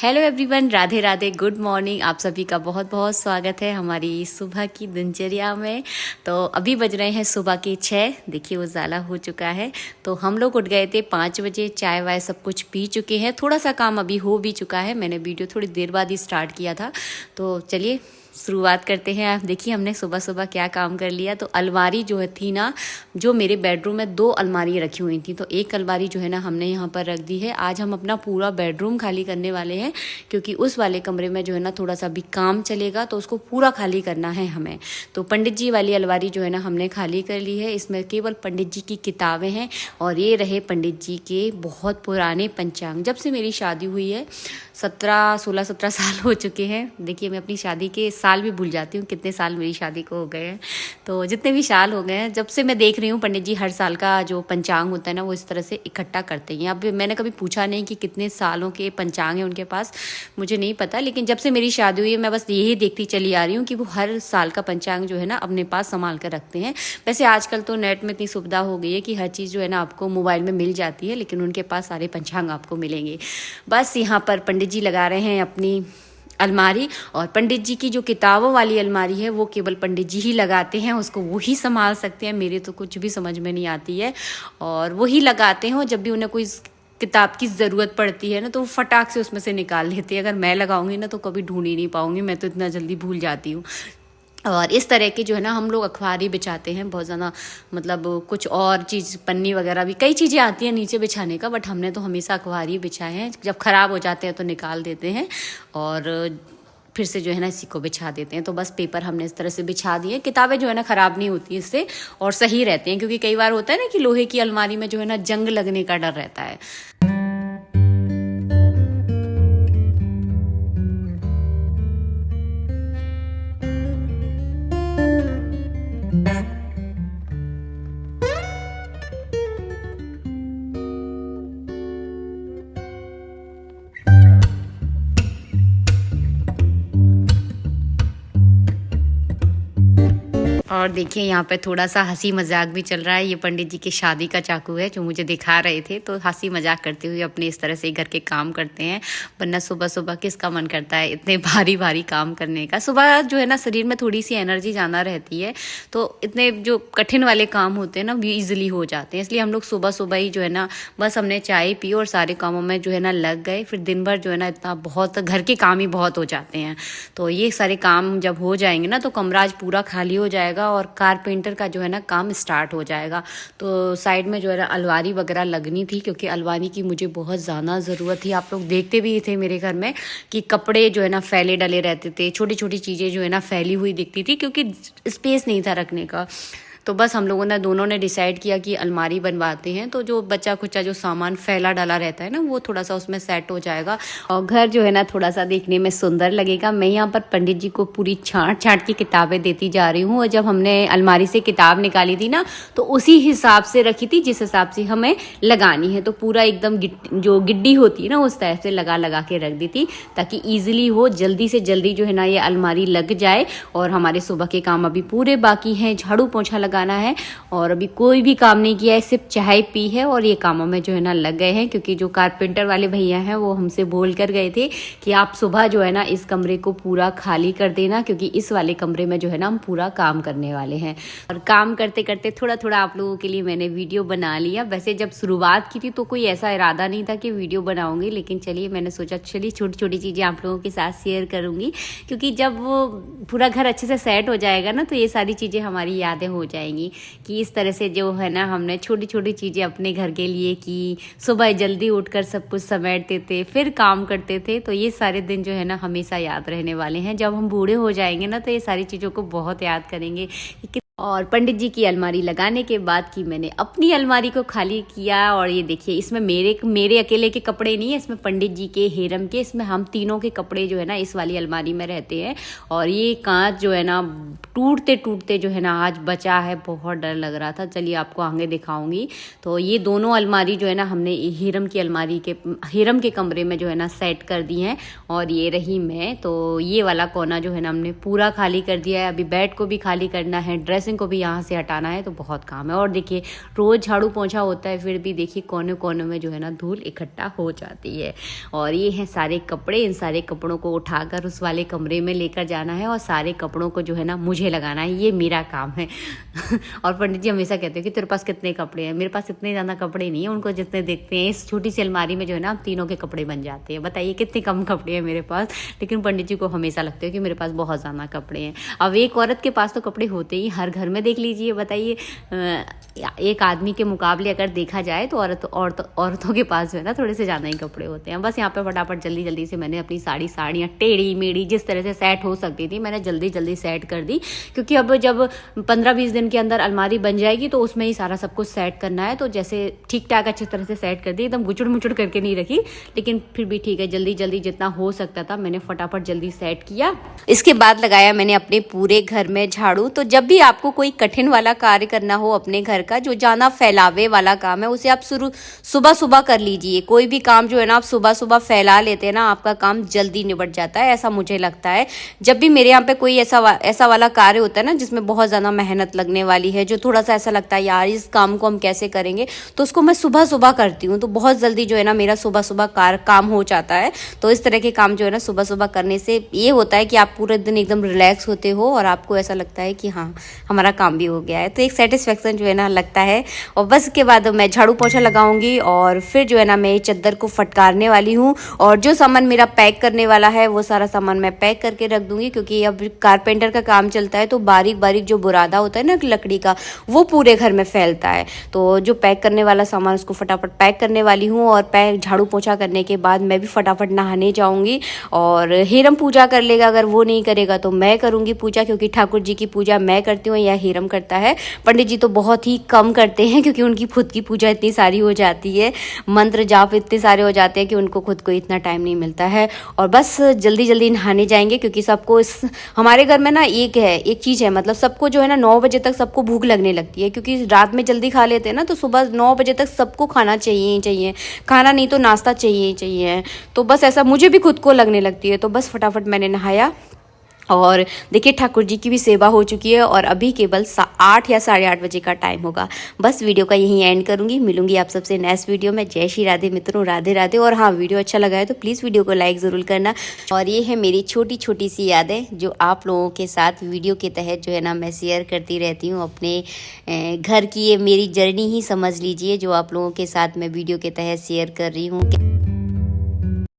Hello everyone, Radhe Radhe, good morning. आप सभी का बहुत बहुत स्वागत है हमारी सुबह की दिनचर्या में। तो अभी बज रहे हैं सुबह के 6। देखिए उजाला हो चुका है। तो हम लोग उठ गए थे 5 बजे, चाय वाय सब कुछ पी चुके हैं। थोड़ा सा काम अभी हो भी चुका है। मैंने वीडियो थोड़ी देर बाद ही स्टार्ट किया था। तो चलिए शुरुआत करते हैं। आप देखिए हमने सुबह सुबह क्या काम कर लिया। तो अलमारी जो है थी ना, जो मेरे बेडरूम में 2 अलमारी रखी हुई थी, तो एक अलमारी जो है ना हमने यहाँ पर रख दी है। आज हम अपना पूरा बेडरूम खाली करने वाले हैं, क्योंकि उस वाले कमरे में जो है ना थोड़ा सा भी काम चलेगा, तो उसको पूरा खाली करना है हमें। तो पंडित जी वाली अलमारी जो है ना हमने खाली कर ली है। इसमें केवल पंडित जी की किताबें हैं और ये रहे पंडित जी के बहुत पुराने पंचांग। जब से मेरी शादी हुई है 16-17 साल हो चुके हैं। देखिए मैं अपनी शादी के साल भी भूल जाती हूँ, कितने साल मेरी शादी को हो गए हैं। तो जितने भी साल हो गए हैं, जब से मैं देख रही हूँ पंडित जी हर साल का जो पंचांग होता है ना वो इस तरह से इकट्ठा करते हैं। अब मैंने कभी पूछा नहीं कि कितने सालों के पंचांग हैं उनके पास, मुझे नहीं पता। लेकिन जब से मेरी शादी हुई है मैं बस यही देखती चली आ रही हूँ कि वो हर साल का पंचांग जो है ना अपने पास संभाल कर रखते हैं। वैसे आजकल तो नेट में इतनी सुविधा हो गई है कि हर चीज़ जो है ना आपको मोबाइल में मिल जाती है, लेकिन उनके पास सारे पंचांग आपको मिलेंगे। बस यहाँ पर पंडित जी लगा रहे हैं अपनी अलमारी, और पंडित जी की जो किताबों वाली अलमारी है वो केवल पंडित जी ही लगाते हैं, उसको वो ही संभाल सकते हैं। मेरे तो कुछ भी समझ में नहीं आती है, और वो ही लगाते हैं। जब भी उन्हें कोई किताब की ज़रूरत पड़ती है ना तो वो फटाक से उसमें से निकाल लेते हैं। अगर मैं लगाऊंगी ना तो कभी ढूंढ ही नहीं पाऊंगी, मैं तो इतना जल्दी भूल जाती हूँ। और इस तरह के जो है ना हम लोग अखबारी बिछाते हैं बहुत ज़्यादा, मतलब कुछ और चीज़ पन्नी वगैरह भी कई चीज़ें आती हैं नीचे बिछाने का, बट हमने तो हमेशा अखबारी बिछाए हैं। जब ख़राब हो जाते हैं तो निकाल देते हैं और फिर से जो है ना इसी को बिछा देते हैं। तो बस पेपर हमने इस तरह से बिछा दिए। किताबें जो है ना ख़राब नहीं होती इससे, और सही रहते हैं, क्योंकि कई बार होता है ना कि लोहे की अलमारी में जो है ना जंग लगने का डर रहता है। और देखिए यहाँ पे थोड़ा सा हंसी मजाक भी चल रहा है। ये पंडित जी की शादी का चाकू है जो मुझे दिखा रहे थे, तो हंसी मजाक करते हुए अपने इस तरह से घर के काम करते हैं। वरना सुबह सुबह किसका मन करता है इतने भारी भारी काम करने का। सुबह जो है ना शरीर में थोड़ी सी एनर्जी ज़्यादा रहती है, तो इतने जो कठिन वाले काम होते हैं ना वो ईजिली हो जाते हैं। इसलिए हम लोग सुबह सुबह ही जो है ना बस हमने चाय पी और सारे कामों में जो है ना लग गए। फिर दिन भर जो है ना इतना बहुत घर के काम ही बहुत हो जाते हैं। तो ये सारे काम जब हो जाएंगे ना तो कमरा आज पूरा खाली हो जाएगा और कारपेंटर का जो है ना काम स्टार्ट हो जाएगा। तो साइड में जो है ना अलमारी वगैरह लगनी थी, क्योंकि अलमारी की मुझे बहुत ज़्यादा ज़रूरत थी। आप लोग देखते भी थे मेरे घर में कि कपड़े जो है ना फैले डले रहते थे, छोटी छोटी चीज़ें जो है ना फैली हुई दिखती थी, क्योंकि स्पेस नहीं था रखने का। तो बस हम लोगों ने दोनों ने डिसाइड किया कि अलमारी बनवाते हैं, तो जो बच्चा खुच्चा जो सामान फैला डाला रहता है ना वो थोड़ा सा उसमें सेट हो जाएगा और घर जो है ना थोड़ा सा देखने में सुंदर लगेगा। मैं यहाँ पर पंडित जी को पूरी छांट छांट की किताबें देती जा रही हूँ, और जब हमने अलमारी से किताब निकाली थी ना तो उसी हिसाब से रखी थी जिस हिसाब से हमें लगानी है। तो पूरा एकदम जो गिड्डी होती है ना उस टाइप से लगा लगा के रख दी थी, ताकि ईजिली हो, जल्दी से जल्दी जो है ना ये अलमारी लग जाए। और हमारे सुबह के काम अभी पूरे बाकी हैं। झाड़ू पोछा लगाना है और अभी कोई भी काम नहीं किया है, सिर्फ चाय पी है और ये कामों में जो है ना लग गए हैं। क्योंकि जो कारपेंटर वाले भैया हैं वो हमसे बोल कर गए थे कि आप सुबह जो है ना इस कमरे को पूरा खाली कर देना, क्योंकि इस वाले कमरे में जो है ना हम पूरा काम करने वाले हैं। और काम करते करते थोड़ा थोड़ा आप लोगों के लिए मैंने वीडियो बना लिया। वैसे जब शुरुआत की थी तो कोई ऐसा इरादा नहीं था कि वीडियो बनाऊंगी, लेकिन चलिए मैंने सोचा चलिए छोटी छोटी चीज़ें आप लोगों के साथ शेयर करूंगी, क्योंकि जब वो पूरा घर अच्छे से सेट हो जाएगा ना तो ये सारी चीज़ें हमारी यादें हो जाएंगी कि इस तरह से जो है ना हमने छोटी छोटी चीज़ें अपने घर के लिए की। सुबह जल्दी उठकर सब कुछ समेटते थे, फिर काम करते थे। तो ये सारे दिन जो है ना हमेशा याद रहने वाले हैं। जब हम बूढ़े हो जाएंगे ना तो ये सारी चीज़ों को बहुत याद करेंगे। और पंडित जी की अलमारी लगाने के बाद की मैंने अपनी अलमारी को खाली किया, और ये देखिए इसमें मेरे अकेले के कपड़े नहीं है, इसमें पंडित जी के, हेरम के, इसमें हम तीनों के कपड़े जो है ना इस वाली अलमारी में रहते हैं। और ये कांच जो है ना टूटते टूटते जो है ना आज बचा है, बहुत डर लग रहा था। चलिए आपको आगे दिखाऊंगी। तो ये दोनों अलमारी जो है ना हमने हेरम की अलमारी के, हेरम के कमरे में जो है ना सेट कर दी हैं, और ये रही मैं। तो ये वाला कोना जो है ना हमने पूरा खाली कर दिया है। अभी बेड को भी खाली करना है, ड्रेसिंग ड्रेसिंग को भी यहाँ से हटाना है तो बहुत काम है। और देखिए रोज़ झाड़ू पोंछा होता है, फिर भी देखिए कोने कोने में जो है ना धूल इकट्ठा हो जाती है। और ये हैं सारे कपड़े, इन सारे कपड़ों को उठाकर उस वाले कमरे में लेकर जाना है और सारे कपड़ों को जो है ना मुझे लगाना है, ये मेरा काम है। और पंडित जी हमेशा कहते हैं कि तेरे पास कितने कपड़े हैं। मेरे पास इतने ज़्यादा कपड़े नहीं है, उनको जितने देखते हैं इस छोटी सी अलमारी में जो है ना तीनों के कपड़े बन जाते हैं। बताइए कितने कम कपड़े हैं मेरे पास, लेकिन पंडित जी को हमेशा लगता है कि मेरे पास बहुत ज़्यादा कपड़े हैं। अब एक औरत के पास तो कपड़े होते ही हर घर में, देख लीजिए। बताइए एक आदमी के मुकाबले अगर देखा जाए तो औरतों के पास जो है ना थोड़े से ज़्यादा ही कपड़े होते हैं। बस यहाँ पे फटाफट जल्दी जल्दी से मैंने अपनी साड़ियाँ टेढ़ी मेढ़ी जिस तरह से सेट हो सकती थी मैंने जल्दी जल्दी सेट कर दी, क्योंकि अब जब 15-20 दिन के अंदर अलमारी बन जाएगी तो उसमें ही सारा सब कुछ सेट करना है। तो जैसे ठीक ठाक अच्छी तरह से सेट कर दी, एकदम गुचड़ मुचड़ करके नहीं रखी, लेकिन फिर भी ठीक है, जल्दी जल्दी जितना हो सकता था मैंने फटाफट जल्दी सेट किया। इसके बाद लगाया मैंने अपने पूरे घर में झाड़ू। तो जब भी आपको कोई कठिन वाला कार्य करना हो अपने घर का, जो ज़्यादा फैलावे वाला काम है, उसे आप सुबह सुबह कर लीजिए। कोई भी काम जो है ना आप सुबह सुबह फैला लेते हैं ना, आपका काम जल्दी निबट जाता है, ऐसा मुझे लगता है। जब भी मेरे यहाँ पे कोई ऐसा वाला कार्य होता है ना जिसमें बहुत ज़्यादा मेहनत लगने वाली है, जो थोड़ा सा ऐसा लगता है यार इस काम को हम कैसे करेंगे, तो उसको मैं सुबह सुबह करती हूँ। तो बहुत जल्दी जो है ना मेरा सुबह सुबह काम हो जाता है। तो इस तरह के काम जो है ना सुबह सुबह करने से ये होता है कि आप पूरे दिन एकदम रिलैक्स होते हो और आपको ऐसा लगता है कि हाँ हमारा काम भी हो गया है। तो एक सेटिस्फेक्शन जो है ना लगता है। और बस के बाद मैं झाड़ू पोछा लगाऊंगी और फिर जो है ना मैं चादर को फटकारने वाली हूँ। और जो सामान मेरा पैक करने वाला है वो सारा सामान मैं पैक करके रख दूंगी, क्योंकि अब कारपेंटर का काम चलता है तो बारीक बारीक जो बुरादा होता है ना लकड़ी का, वो पूरे घर में फैलता है। तो जो पैक करने वाला सामान उसको फटाफट पैक करने वाली हूँ। और झाड़ू पोछा करने के बाद मैं भी फटाफट नहाने जाऊँगी। और हीरम पूजा कर लेगा, अगर वो नहीं करेगा तो मैं करूँगी पूजा, क्योंकि ठाकुर जी की पूजा मैं करती हूँ या हीरम करता है। पंडित जी तो बहुत ही कम करते हैं, क्योंकि उनकी खुद की पूजा इतनी सारी हो जाती है, मंत्र जाप इतने सारे हो जाते हैं कि उनको खुद को इतना टाइम नहीं मिलता है। और बस जल्दी जल्दी नहाने जाएंगे, क्योंकि सबको हमारे घर में ना एक चीज़ है, मतलब सबको जो है ना 9 बजे तक सबको भूख लगने लगती है, क्योंकि रात में जल्दी खा लेते हैं ना, तो सुबह 9 बजे तक सबको खाना चाहिए ही चाहिए, खाना नहीं तो नाश्ता चाहिए ही चाहिए। तो बस ऐसा मुझे भी खुद को लगने लगती है। तो बस फटाफट मैंने नहाया और देखिए ठाकुर जी की भी सेवा हो चुकी है और अभी केवल 8 या 8:30 बजे का टाइम होगा। बस वीडियो का यहीं एंड करूंगी, मिलूंगी आप सबसे नेक्स्ट वीडियो में। जय श्री राधे मित्रों, राधे राधे। और हाँ, वीडियो अच्छा लगा है तो प्लीज़ वीडियो को लाइक ज़रूर करना। और ये है मेरी छोटी छोटी सी यादें जो आप लोगों के साथ वीडियो के तहत जो है ना मैं शेयर करती रहती हूँ। अपने घर की ये मेरी जर्नी ही समझ लीजिए, जो आप लोगों के साथ मैं वीडियो के तहत शेयर कर रही हूँ।